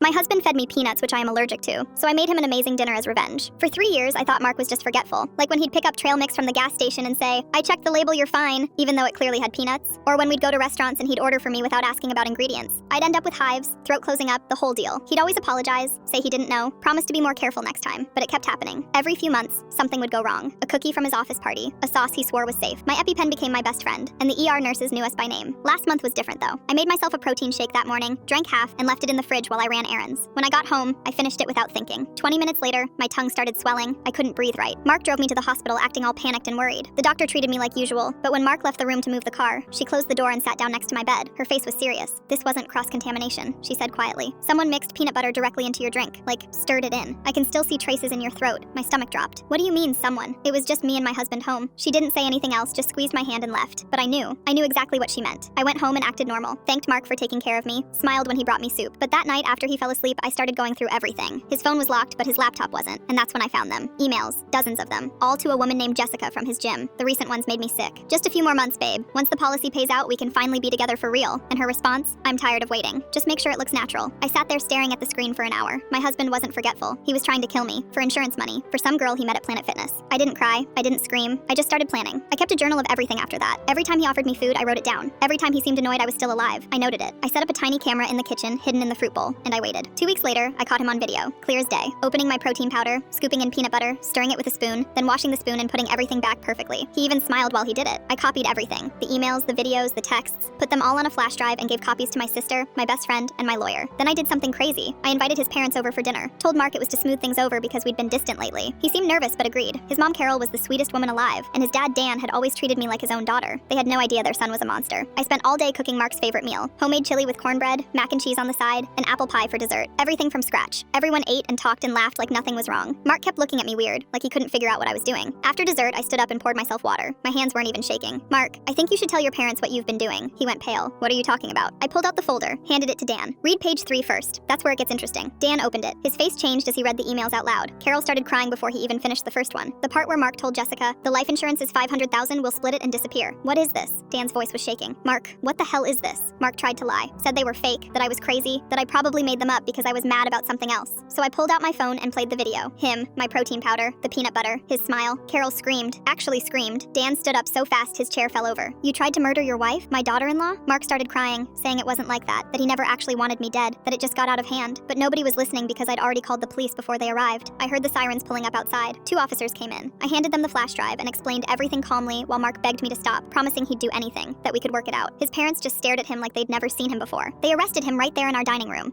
My husband fed me peanuts, which I am allergic to, so I made him an amazing dinner as revenge. For 3 years, I thought Mark was just forgetful, like when he'd pick up trail mix from the gas station and say, "I checked the label, you're fine," even though it clearly had peanuts. Or when we'd go to restaurants and he'd order for me without asking about ingredients. I'd end up with hives, throat closing up, the whole deal. He'd always apologize, say he didn't know, promise to be more careful next time, but it kept happening. Every few months, something would go wrong. A cookie from his office party, a sauce he swore was safe. My EpiPen became my best friend, and the ER nurses knew us by name. Last month was different though. I made myself a protein shake that morning, drank half, and left it in the fridge while I ran errands. When I got home, I finished it without thinking. 20 minutes later, my tongue started swelling. I couldn't breathe right. Mark drove me to the hospital acting all panicked and worried. The doctor treated me like usual, but when Mark left the room to move the car, she closed the door and sat down next to my bed. Her face was serious. "This wasn't cross-contamination," she said quietly. "Someone mixed peanut butter directly into your drink, like stirred it in. I can still see traces in your throat." My stomach dropped. "What do you mean, someone? It was just me and my husband home." She didn't say anything else, just squeezed my hand and left. But I knew exactly what she meant. I went home and acted normal, thanked Mark for taking care of me, smiled when he brought me soup. But that night after he fell asleep, I started going through everything. His phone was locked, but his laptop wasn't, and that's when I found them. Emails, dozens of them, all to a woman named Jessica from his gym. The recent ones made me sick. "Just a few more months, babe. Once the policy pays out, we can finally be together for real." And her response, "I'm tired of waiting. Just make sure it looks natural." I sat there staring at the screen for an hour. My husband wasn't forgetful. He was trying to kill me, for insurance money, for some girl he met at Planet Fitness. I didn't cry, I didn't scream, I just started planning. I kept a journal of everything after that. Every time he offered me food, I wrote it down. Every time he seemed annoyed I was still alive, I noted it. I set up a tiny camera in the kitchen, hidden in the fruit bowl, and I waited. 2 weeks later, I caught him on video, clear as day, opening my protein powder, scooping in peanut butter, stirring it with a spoon, then washing the spoon and putting everything back perfectly. He even smiled while he did it. I copied everything, the emails, the videos, the texts, put them all on a flash drive and gave copies to my sister, my best friend, and my lawyer. Then I did something crazy. I invited his parents over for dinner, told Mark it was to smooth things over because we'd been distant lately. He seemed nervous but agreed. His mom Carol was the sweetest woman alive, and his dad Dan had always treated me like his own daughter. They had no idea their son was a monster. I spent all day cooking Mark's favorite meal, homemade chili with cornbread, mac and cheese on the side, and apple pie for dessert. Everything from scratch. Everyone ate and talked and laughed like nothing was wrong. Mark kept looking at me weird, like he couldn't figure out what I was doing. After dessert, I stood up and poured myself water. My hands weren't even shaking. "Mark, I think you should tell your parents what you've been doing." He went pale. "What are you talking about?" I pulled out the folder, handed it to Dan. "Read page 3 first. That's where it gets interesting." Dan opened it. His face changed as he read the emails out loud. Carol started crying before he even finished the first one. The part where Mark told Jessica, "The life insurance is $500,000, we'll split it and disappear." "What is this?" Dan's voice was shaking. "Mark, what the hell is this?" Mark tried to lie. Said they were fake, that I was crazy, that I probably made them up because I was mad about something else. So I pulled out my phone and played the video. Him, my protein powder, the peanut butter, his smile. Carol screamed. Actually screamed. Dan stood up so fast his chair fell over. "You tried to murder your wife? My daughter-in-law?" Mark started crying, saying it wasn't like that he never actually wanted me dead, that it just got out of hand. But nobody was listening because I'd already called the police before they arrived. I heard the sirens pulling up outside. 2 officers came in. I handed them the flash drive and explained everything calmly while Mark begged me to stop, promising he'd do anything, that we could work it out. His parents just stared at him like they'd never seen him before. They arrested him right there in our dining room.